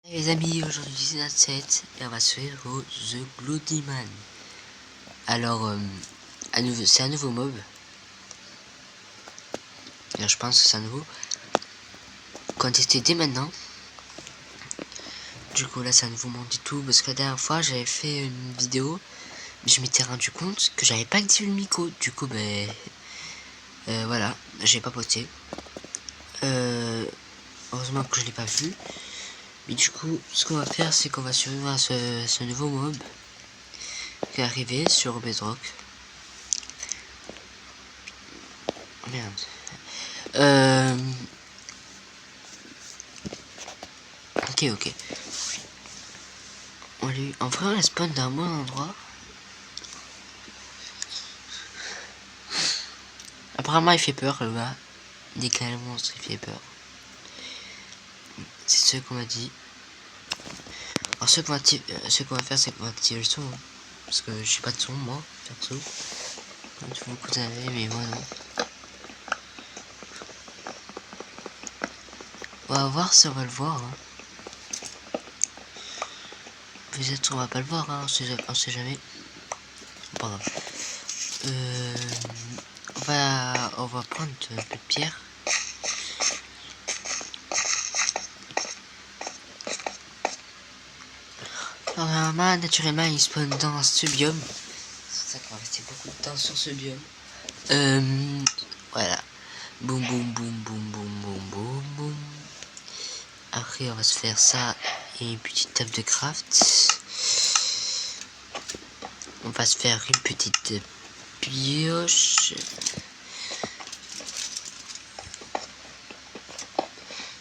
Les amis, aujourd'hui c'est notre 7 et on va se faire au The Bloody Man. Alors, c'est un nouveau mob. Alors, je pense que c'est un nouveau. Qu'on testé dès maintenant. Du coup là c'est un nouveau monde du tout. Parce que la dernière fois j'avais fait une vidéo. Mais je m'étais rendu compte que j'avais pas activé le micro. Du coup voilà, j'ai pas posté. Heureusement que je l'ai pas vu. Mais du coup ce qu'on va faire c'est qu'on va survivre à ce nouveau mob qui est arrivé sur Bedrock. Oh, merde. Ok. En vrai, on la spawn d'un bon endroit. Apparemment, il fait peur, le gars. Dès qu'il y a un monstre, il fait peur. C'est ce qu'on m'a dit. Alors, ce qu'on va faire, c'est qu'on va activer le son. Hein. Parce que j'ai pas de son, moi, perso. Tout beaucoup vous avez, mais moi, non. On va voir si on va le voir. Hein. Peut-être on va pas le voir, hein. On sait jamais. Pas grave. On va prendre un peu de pierre. Alors, normalement, naturellement, il spawn dans ce biome. C'est ça qu'on va rester beaucoup de temps sur ce biome. Voilà. Boum. Après, on va se faire ça et une petite table de craft. On va se faire une petite pioche.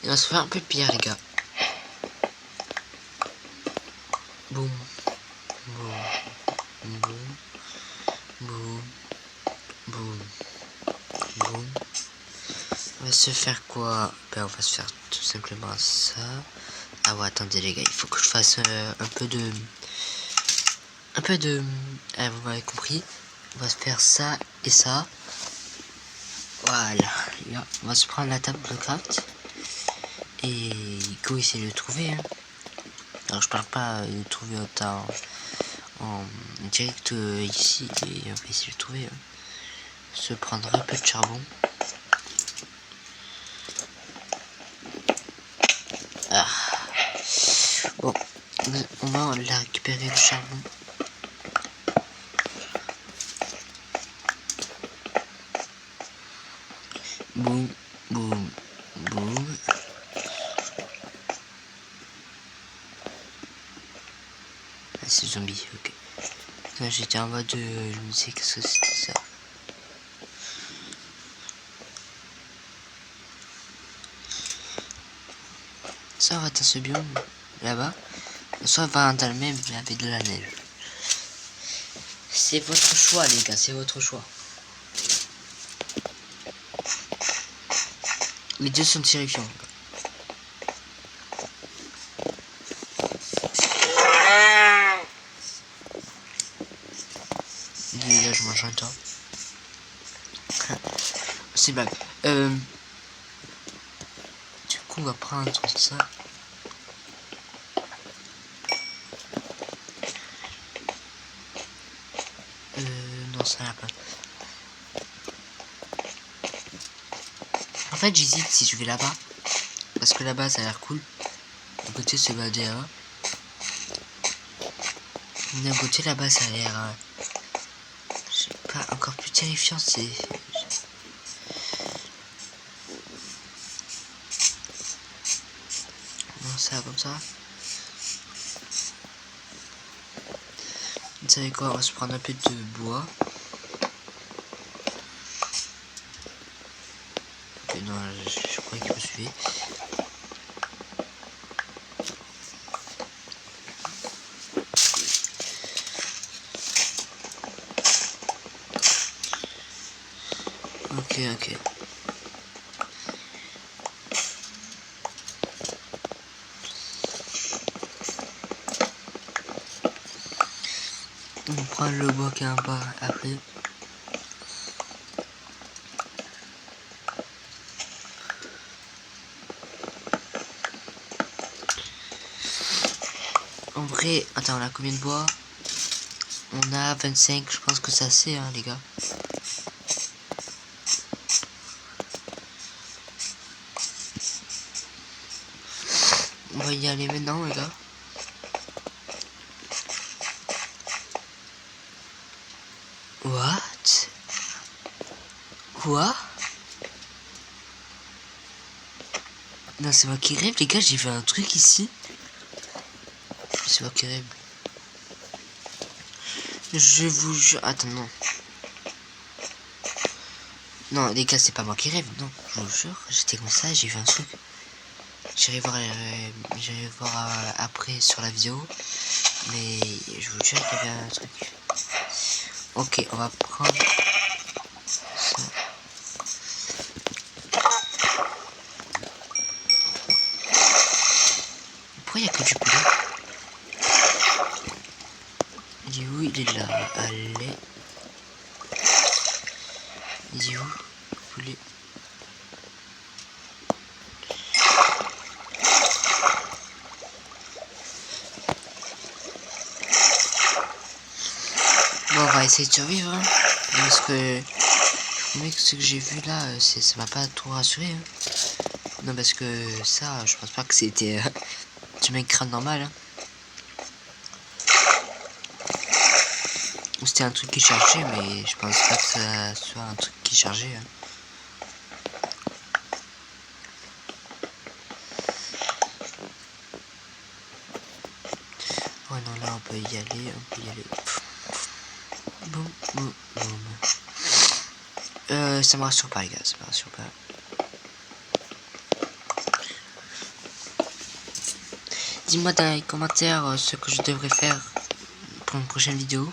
Et on va se faire un peu de pierre, les gars. Boum. On va se faire quoi? Ben, on va se faire tout simplement ça. Ah ouais, attendez les gars, il faut que je fasse un peu de... vous m'avez compris. On va se faire ça et ça. Voilà. Là, on va se prendre la table de craft. Et go essayer de le trouver. Hein. Alors je parle pas de trouver autant en direct ici. Et on va essayer de le trouver. Hein. Se prendre un peu de charbon. Ah. Bon, on va récupérer le charbon. Boum. Ah, c'est zombie, ok. J'étais en mode je ne sais qu'est-ce que c'était ça. Ça va dans ce biome là-bas. Soit va dans le même mais avec de la neige. C'est votre choix les gars, c'est votre choix. Les deux sont terrifiants. Là je mange un temps. C'est blague. Du coup on va prendre ça. Non ça n'a pas. En fait j'hésite si je vais là-bas. Parce que là-bas ça a l'air cool. D'un côté c'est l'ADA. D'un côté là-bas ça a l'air... je sais pas, encore plus terrifiant c'est... Non ça comme ça. Vous savez quoi, on va se prendre un peu de bois. Ok, non, je crois qu'il me suivait. Ok. On prend le bois qui est en bas après. En vrai, attends, on a combien de bois? On a 25, je pense que c'est assez, hein, les gars. On va y aller maintenant, les gars. What? Quoi? Non, c'est moi qui rêve, les gars, j'ai vu un truc ici. C'est moi qui rêve. Je vous jure... Attends, non. Non, les gars, c'est pas moi qui rêve, non. Je vous jure, j'étais comme ça, j'ai vu un truc. J'irai voir après sur la vidéo. Mais je vous jure qu'il y avait un truc. Ok, on va prendre ça. Pourquoi il n'y a que du poulet? Il est où? Il est là. Allez. Il est où? Poulet. Bon, on va essayer de survivre. Hein, parce que... Mec, ce que j'ai vu là, ça m'a pas trop rassuré. Hein. Non, parce que ça, je pense pas que c'était du Minecraft normal. Hein. C'était un truc qui chargeait, mais je pense pas que ça soit un truc qui chargeait. Hein. Ouais, non, là, on peut y aller, on peut y aller. Boum, boum, boum. Ça me rassure pas, les gars, ça me rassure pas. Dis-moi dans les commentaires ce que je devrais faire pour une prochaine vidéo.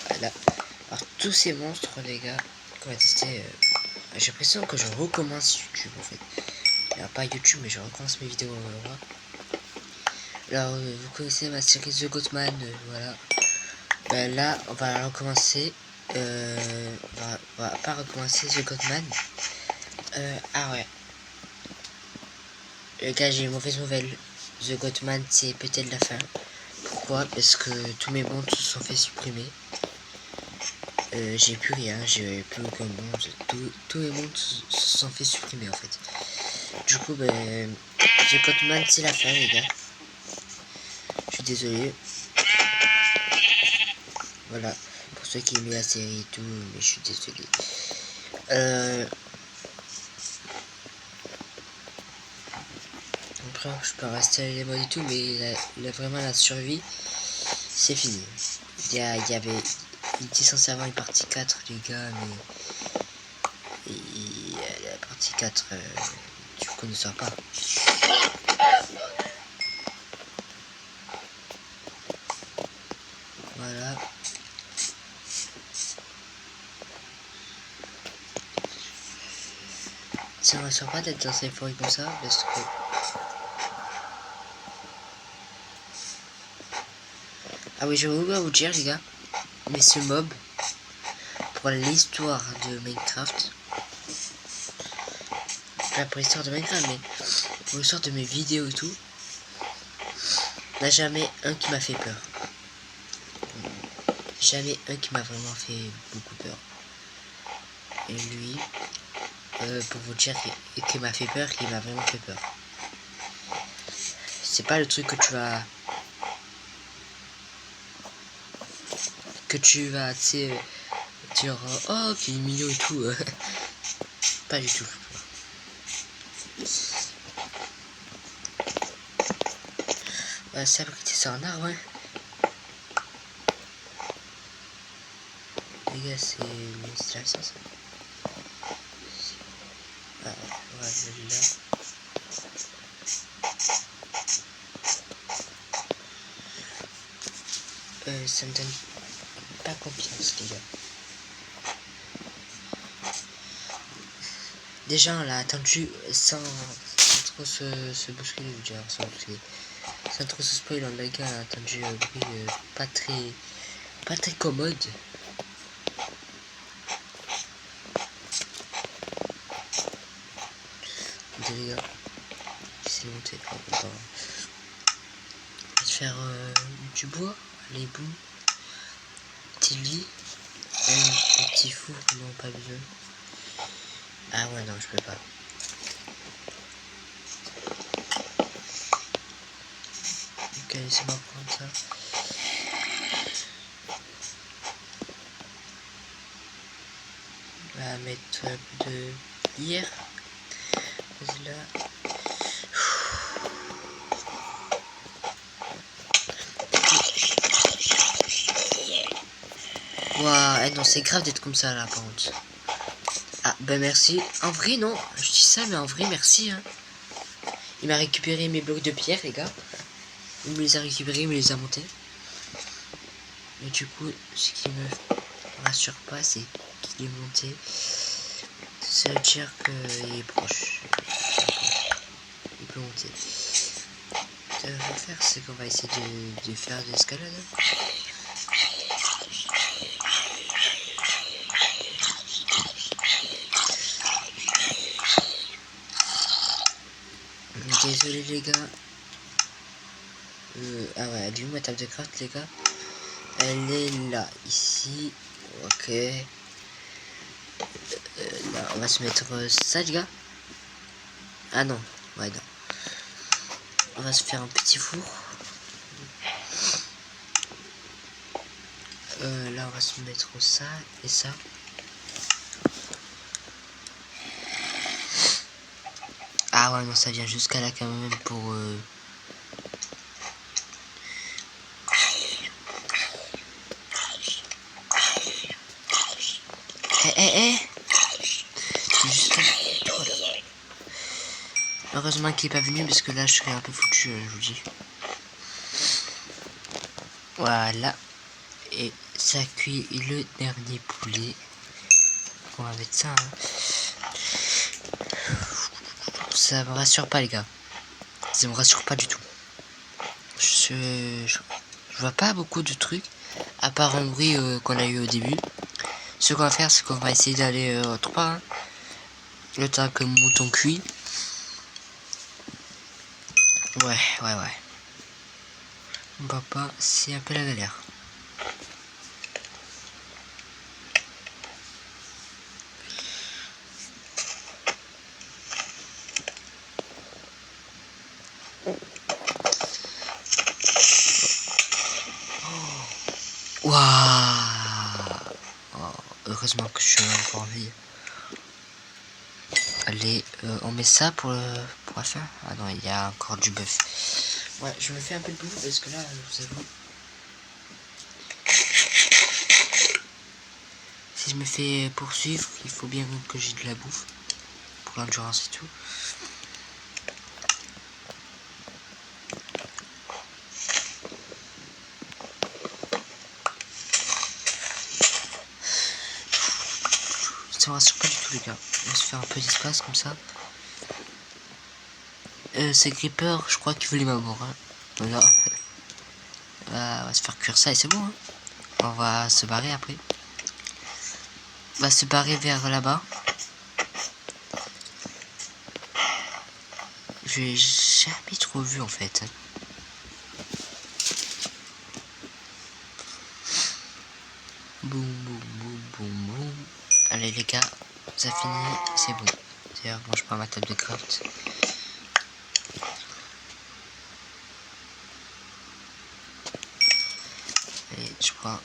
Voilà. Alors, tous ces monstres, les gars, qu'on va tester, j'ai l'impression que je recommence YouTube en fait. Alors, pas YouTube, mais je recommence mes vidéos. Alors, vous connaissez ma série The Goatman, voilà. Ben là, on va recommencer. On va pas recommencer The Goatman. Ah ouais. Les gars, j'ai une mauvaise nouvelle. The Goatman, c'est peut-être la fin. Pourquoi? Parce que tous mes monstres se sont fait supprimer. J'ai plus rien, j'ai plus aucun monstre. Tous les monstres se sont fait supprimer en fait. Du coup, ben, The Goatman, c'est la fin, les gars. Je suis désolé. Voilà. Pour ceux qui aiment la série et tout, mais je suis désolé. Après, je peux rester les modes et tout, mais vraiment la survie, c'est fini. Il était censé avoir une partie 4, les gars, mais la partie 4, du coup, ne sort pas. Voilà. Ça ne sort pas d'être dans ces forêts comme ça, parce que... Ah oui, je vais vous dire, les gars, mais ce mob, pour l'histoire de Minecraft, pas pour l'histoire de Minecraft, mais pour l'histoire de mes vidéos et tout, n'a jamais un qui m'a fait peur. Jamais un qui m'a vraiment fait beaucoup peur. Et lui, pour vous dire qu'il m'a fait peur, qu'il m'a vraiment fait peur. C'est pas le truc que tu vas... tu sais, dire, oh, qu'il est mignon et tout. Pas du tout. C'est abrité sur un arbre, hein. Les gars, c'est ça. Ah, voilà, là. Ça me donne pas confiance, les gars. Déjà, on l'a attendu sans trop se bousculer, je veux dire, sans trop se spoil, on a attendu un bruit pas très commode. Les gars, c'est monté. Oh, faire du bois. Les bouts. Petit lit. Un petit four, non pas besoin. Ah ouais non je peux pas. Ok laissez-moi prendre ça. On va mettre un peu de bière. Vas-y là. Waouh, eh non c'est grave d'être comme ça là par contre. Ah ben merci. En vrai non, je dis ça mais en vrai merci hein. Il m'a récupéré mes blocs de pierre les gars. Il me les a récupérés, il me les a montés. Mais du coup ce qui me rassure pas c'est qu'il est monté. Ça veut dire qu'il est proche. Il peut monter. Ce qu'on va faire c'est qu'on va essayer de faire de l'escalade. Désolé les gars. Ah ouais, elle est où ma table de craft les gars? Elle est là, ici. Ok. Là, on va se mettre ça les gars. Ah non, ouais non. On va se faire un petit four. Là on va se mettre ça et ça. Ah ouais non ça vient jusqu'à là quand même pour Juste... Heureusement qu'il est pas venu parce que là je serais un peu foutu, je vous dis. Voilà. Et ça cuit le dernier poulet. On va mettre ça. Hein. Ça me rassure pas les gars. Ça me rassure pas du tout. Je vois pas beaucoup de trucs. À part un bruit qu'on a eu au début. Ce qu'on va faire c'est qu'on va essayer d'aller autre part. Hein. Le temps que le mouton cuit. Ouais. Mon papa, c'est un peu la galère. Waouh! Oh, heureusement que je suis encore en vie. Allez, on met ça pour la fin. Ah non, il y a encore du bœuf. Ouais, je me fais un peu de bouffe parce que là, je vous avoue. Si je me fais poursuivre, il faut bien que j'ai de la bouffe. Pour l'endurance et tout. Ça me rassure pas du tout les gars. On va se faire un peu d'espace comme ça. C'est Creeper, je crois qu'il voulait ma mort. Hein. Voilà. On va se faire cuire ça et c'est bon. Hein. On va se barrer après. On va se barrer vers là-bas. J'ai jamais trop vu en fait. Boum boum boum boum boum. Allez les gars, ça finit, c'est bon. D'ailleurs, moi je prends ma table de craft. Allez, je prends.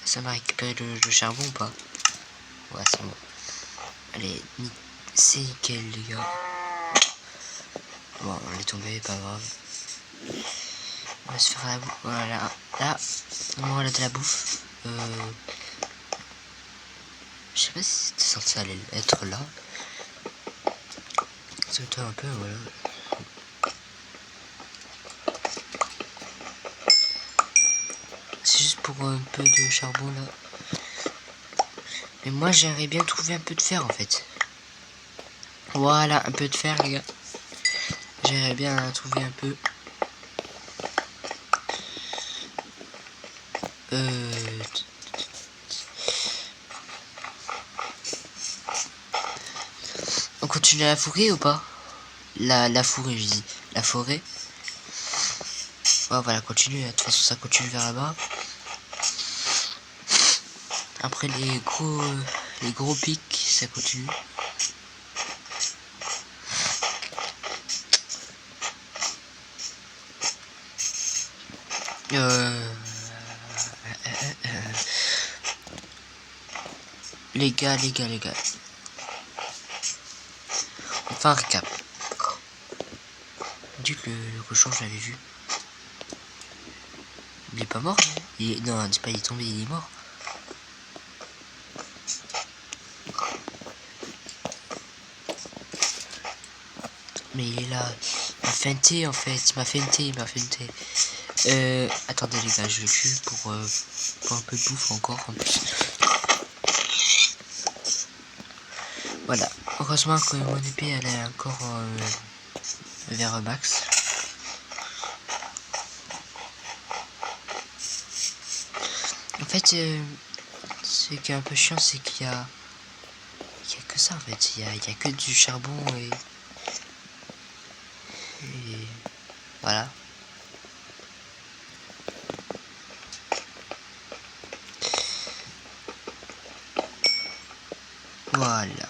Ça m'a récupéré le charbon ou pas? Ouais, c'est bon. Allez, c'est nickel les gars. Bon, on est tombé, pas grave. On va se faire la bouffe. Voilà, là, on a de la bouffe. Je sais pas si c'était censé aller être là. Ça m'étonne un peu, voilà. C'est juste pour un peu de charbon là. Mais moi j'aimerais bien trouver un peu de fer en fait. Voilà, un peu de fer les gars. J'aimerais bien trouver un peu. On continue à la fourrer ou pas? la forêt, je dis. La forêt. Oh, voilà, continue. De toute façon, ça continue vers là-bas. Après les gros pics, ça continue. Les gars. Enfin, un récap. Dis que le cochon, je l'avais vu. Il est pas mort, non, non, dis pas il est tombé, il est mort. Mais il est là. Il m'a feinté en fait. Il m'a feinté. Attendez les gars, je le tue pour un peu de bouffe encore en plus. Voilà. Heureusement que mon épée elle est encore vers max. En fait, ce qui est un peu chiant, c'est qu'il y a que ça en fait. Il y a que du charbon et voilà. Voilà.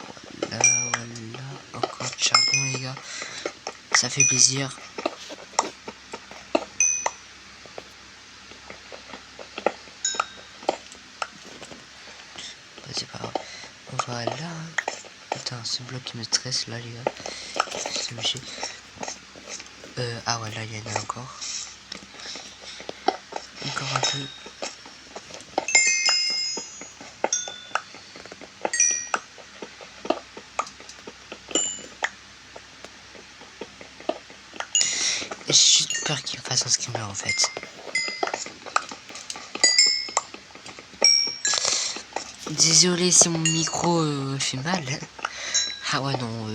Encore du charbon les gars. Ça fait plaisir. Bah, c'est pas grave. Voilà. Attends, ce bloc qui me stresse là les gars. C'est obligé. Ah ouais, là il y en a encore. Encore un peu. J'ai juste peur qu'il me fasse un skimmer en fait. Désolé si mon micro fait mal. Ah ouais non,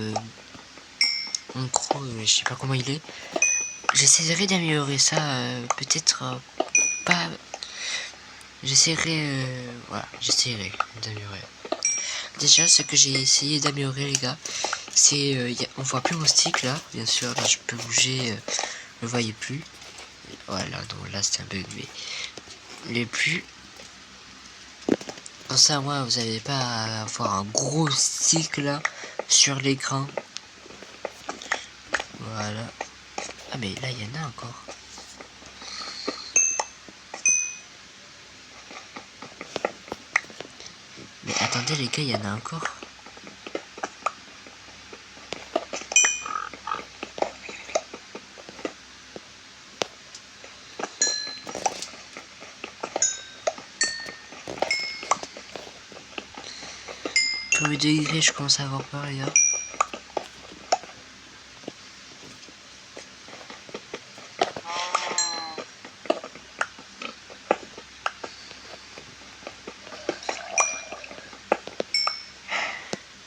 mon micro, je sais pas comment il est. J'essaierai d'améliorer ça, peut-être pas. Voilà, j'essaierai d'améliorer. Déjà, ce que j'ai essayé d'améliorer les gars, c'est on voit plus mon stick là, bien sûr. Là, je peux bouger, vous le voyez plus. Voilà, donc là c'est un bug, mais les plus. Comme ça, moi, vous n'avez pas à avoir un gros stick là sur l'écran. Voilà. Ah mais là il y en a encore. Mais attendez les gars, il y en a encore. Premier degré, je commence à avoir peur les gars.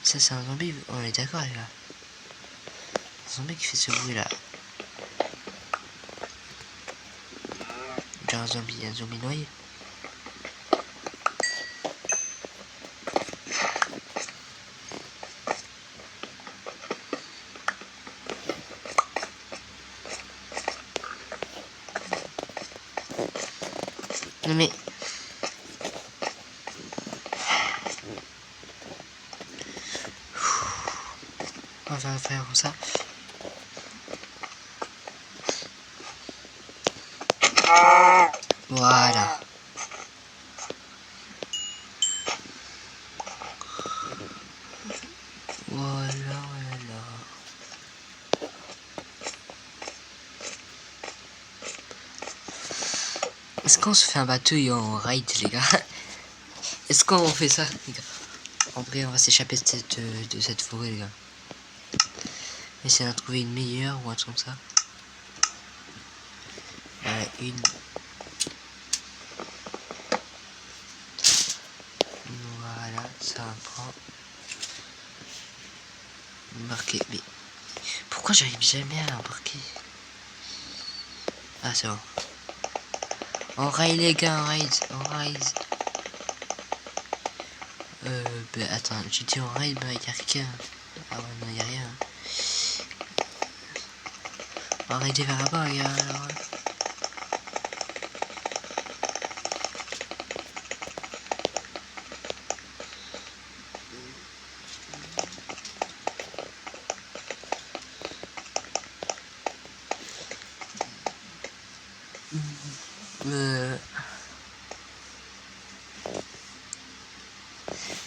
Ça c'est un zombie, on est d'accord les gars. Un zombie qui fait ce bruit là. Genre un zombie noyé. Non mais... On va faire comme ça. Voilà. Voilà. Est-ce qu'on se fait un bateau et on raid les gars? Est-ce qu'on fait ça les gars? En vrai on va s'échapper de cette forêt les gars. Essayer d'en trouver une meilleure ou un truc comme ça. Une. Voilà, ça prend. Marqué. Mais pourquoi j'arrive jamais à embarquer? Ah c'est bon. On raid les gars, on raid. Bah attends, j'ai dit on raid, bah y'a rien. Ah ouais non y'a rien. arrêter vers là-bas, les gars. Alors,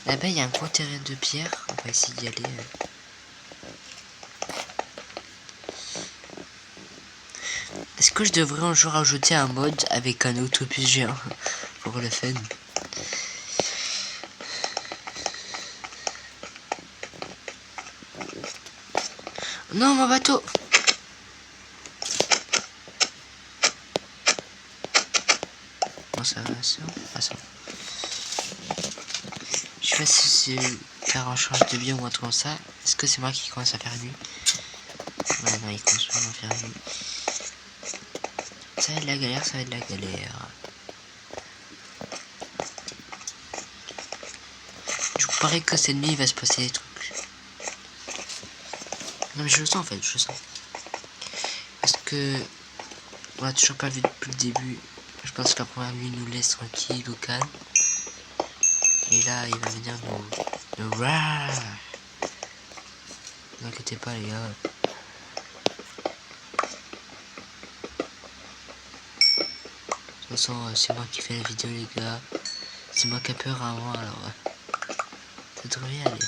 là-bas, il y a un gros terrain de pierre. On va essayer d'y aller. Est-ce que je devrais un jour ajouter un mode avec un autobus géant pour le fun? Non, mon bateau! Non, ça va, ça va. Ah, ça va. Je sais pas si c'est faire un change de vie ou un truc comme ça. Est-ce que c'est moi qui commence à faire nuit? Ouais, non, il commence pas à faire nuit. Ça va être la galère, ça va être la galère. Je vous parie que cette nuit, il va se passer des trucs. Non, mais je le sens en fait, je le sens. Parce que on l'a toujours pas vu depuis le début. Je pense que la première nuit nous laisse tranquille, au calme. Et là, il va venir nous rah. Ne vous inquiétez pas, les gars. De toute façon, c'est moi qui fais la vidéo, les gars. C'est moi qui ai peur avant, alors ça devrait bien aller.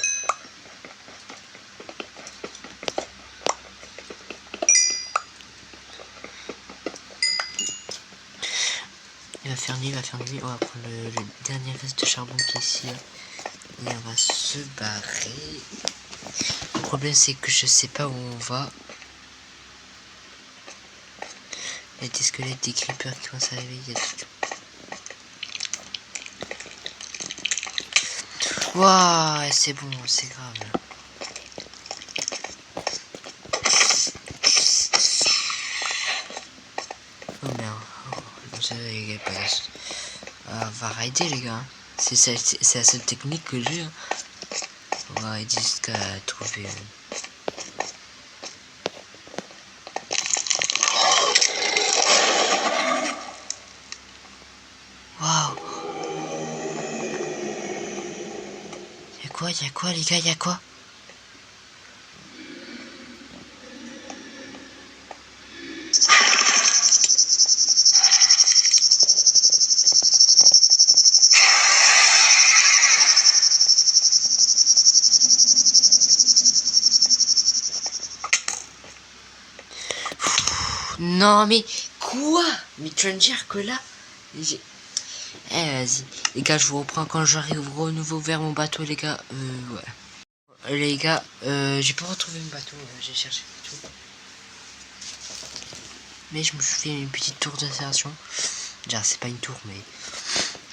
Il va faire nuit, il va faire nuit. On va prendre le dernier reste de charbon qui est ici. Et on va se barrer. Le problème, c'est que je sais pas où on va. Il y a des squelettes, des creepers qui vont s'arriver. Il y a tout. Waouh, c'est bon, c'est grave. Oh merde. Oh, non, ça, les gars, pas va rider, les gars. C'est la seule technique que j'ai. Hein. On va rider jusqu'à trouver. Waouh. Y'a quoi, les gars, y'a quoi? Non mais quoi? Mais tu viens de dire que là j'ai... Eh vas-y. Les gars, je vous reprends quand j'arrive au nouveau vers mon bateau, les gars. Ouais. Les gars, j'ai pas retrouvé mon bateau, j'ai cherché tout. Mais je me suis fait une petite tour d'installation. Déjà c'est pas une tour mais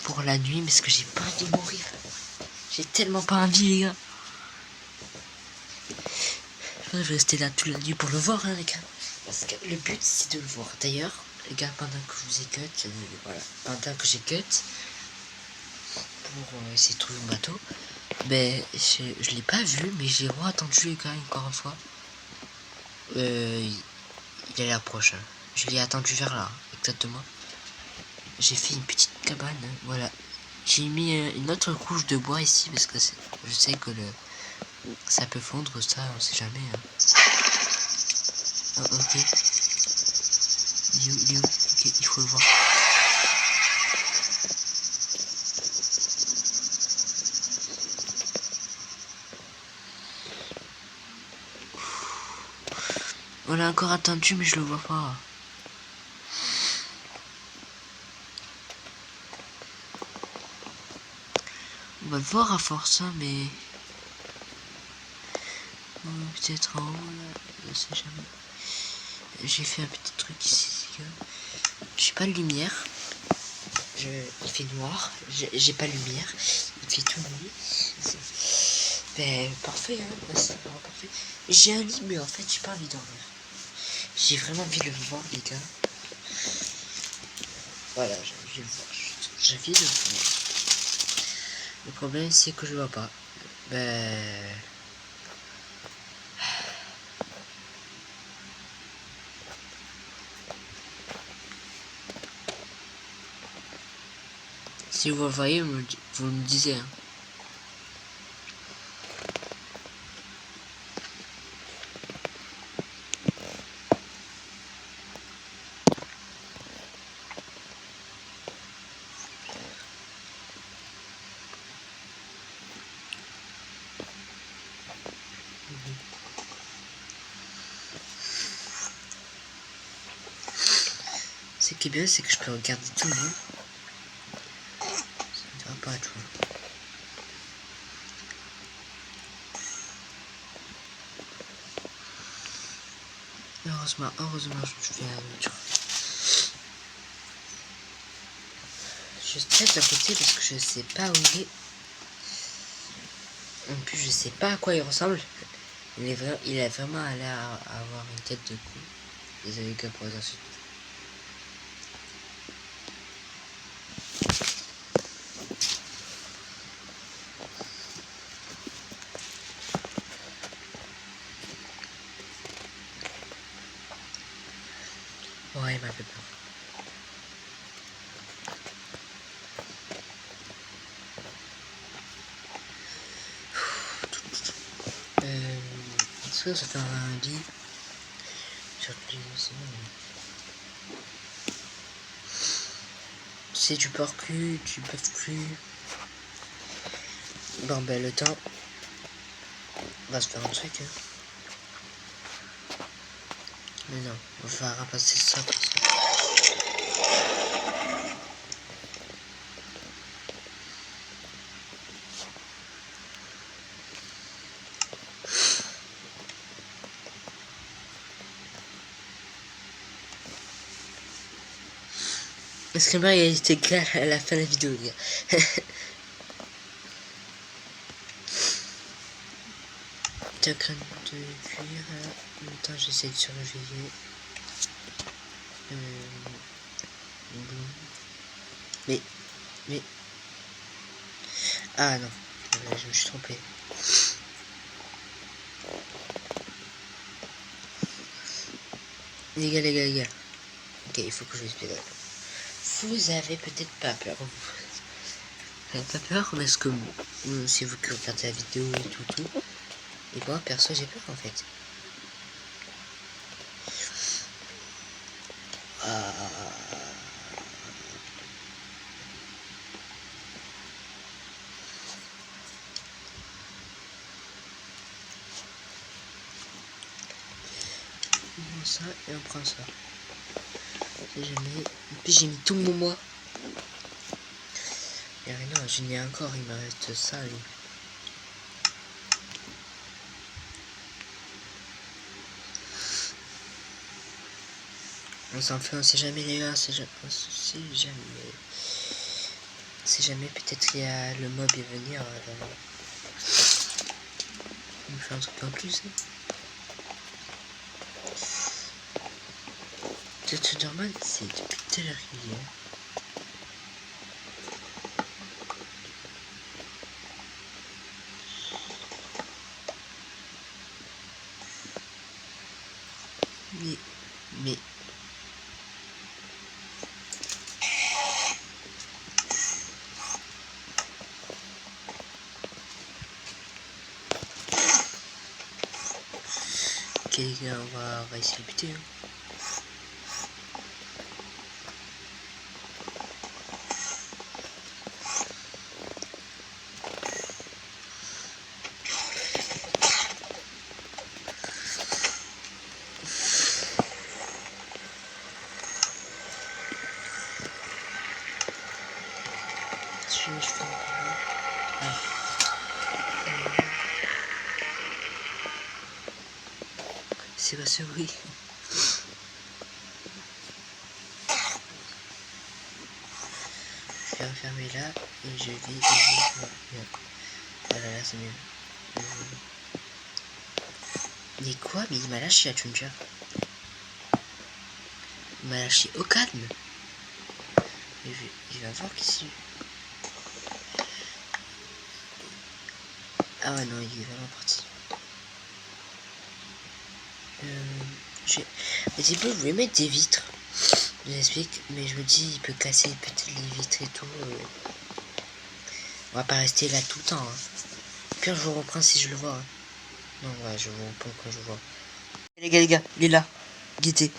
pour la nuit parce que j'ai pas envie de mourir. J'ai tellement pas envie, les gars. Je vais rester là toute la nuit pour le voir, hein, les gars. Parce que le but c'est de le voir. D'ailleurs, les gars, pendant que je vous ai cut, voilà, pendant que j'ai cut pour essayer de trouver mon bateau, ben je l'ai pas vu, mais j'ai attendu, les gars, encore une fois. Il est là proche. Hein. Je l'ai attendu vers là, exactement. J'ai fait une petite cabane, hein, voilà. J'ai mis une autre couche de bois ici parce que je sais que ça peut fondre, ça, on sait jamais. Hein. Oh, ok. Il est où? Ok, il faut le voir. On l'a encore attendu, mais je le vois pas. On va le voir à force, hein, mais... peut-être en haut, là, je sais jamais. J'ai fait un petit truc ici, j'ai pas de lumière. Il fait noir, j'ai pas de lumière, il fait tout nuit. Ben parfait, hein, c'est vraiment parfait. J'ai un lit, mais en fait j'ai pas envie de dormir. J'ai vraiment envie de le voir, les gars. Voilà, j'ai envie de le voir. J'ai envie de le voir. Le problème c'est que je le vois pas. Ben... Si vous le voyez, vous me disiez. Hein. Ce qui est bien, c'est que je peux regarder tout le monde. Ça ne va pas tout. Heureusement, je me fais la voiture. Je stresse d'un côté parce que je sais pas où il est. En plus, je sais pas à quoi il ressemble. Il a vraiment l'air à avoir une tête de con. Désolé que pour les insultes. Ouais, il m'a fait peur. Est-ce que ça fait un lit? C'est du porc cru, du bœuf cru. Bon ben le temps on va se faire un truc. Hein. Mais non, on va ramasser ça comme ça. Parce que moi il était clair à la fin de la vidéo, les gars. Ta crème de cuir, en même temps j'essaie de surveiller. Mais... Ah non, je me suis trompé. Les gars. Ok, il faut que je vous explique. Vous avez peut-être pas peur, vous. Vous avez pas peur parce que c'est vous qui regardez la vidéo et tout. Et moi, perso, j'ai peur en fait. On prend ça et on prend ça. Et puis j'ai mis tout mon mois. Et non, j'en ai encore, il me reste ça lui. On s'en fait, on sait jamais les gars, c'est jamais peut-être qu'il y a le mob est venir. On me fait un truc en plus. Hein. C'est normal, c'est depuis tout à l'heure qu'il y est. Mais... Ok les gars, on va essayer de buter. Hein. Je fais c'est pas ça, oui. Je vais refermer là et je vais... Voilà, là c'est mieux. Mais quoi? Mais il m'a lâché la Tunja. Il m'a lâché au calme. Il va voir qu'ici. Ah ouais non, il est vraiment parti. Mais il peut vous mettre des vitres. Je vous explique, mais je me dis il peut casser peut-être les vitres et tout. On va pas rester là tout le temps. Hein. Pire, je vous reprends si je le vois. Hein. Non, ouais, je vous reprends quand je vois. Les gars, il est là. Guettez.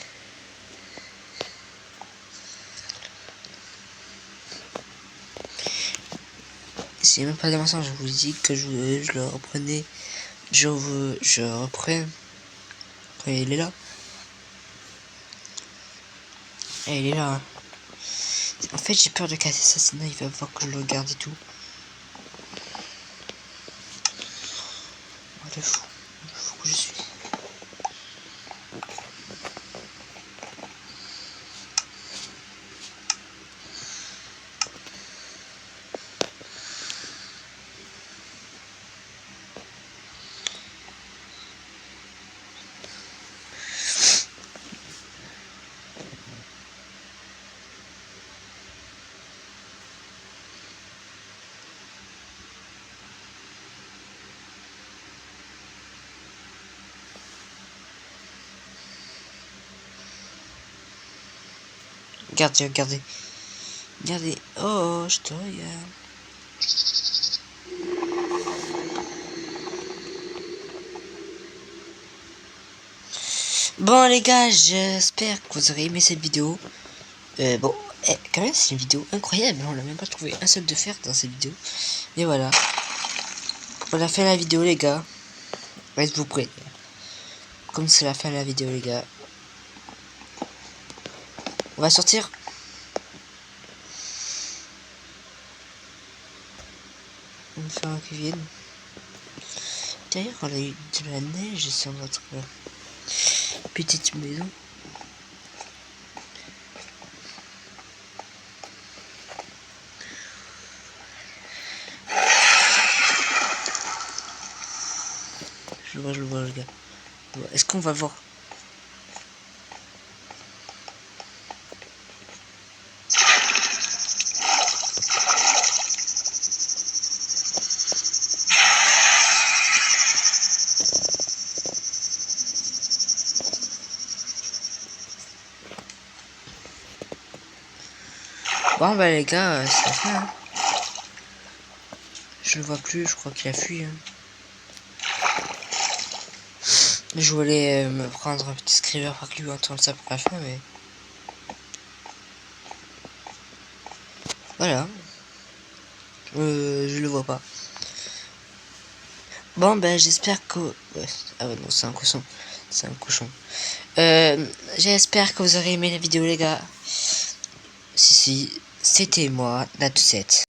C'est même pas des mensonges, je vous dis que je le reprenais. Je reprends. Et il est là. Et il est là. Hein. En fait, j'ai peur de casser ça, sinon il va voir que je le regarde et tout. Oh, le fou que je suis. Regardez, regardez. Regardez. Oh, je te regarde. Bon les gars, j'espère que vous aurez aimé cette vidéo. Bon, quand même c'est une vidéo incroyable. On l'a même pas trouvé un seul de fer dans cette vidéo. Et voilà. Pour la fin de la vidéo les gars. Êtes-vous prêts? Comme c'est la fin de la vidéo les gars. On va sortir. On va faire un qui vienne. D'ailleurs, on a eu de la neige sur notre petite maison. Je le vois, les gars. Est-ce qu'on va voir? Bon bah les gars, c'est la fin. Hein. Je le vois plus, je crois qu'il a fui. Hein. Je voulais me prendre un petit scriver par lui entendre ça pour la fin, mais... Voilà. Je le vois pas. Bon ben j'espère que... Ouais. Ah ouais non, c'est un cochon. C'est un cochon. J'espère que vous aurez aimé la vidéo les gars. Si, c'était moi, Natu7.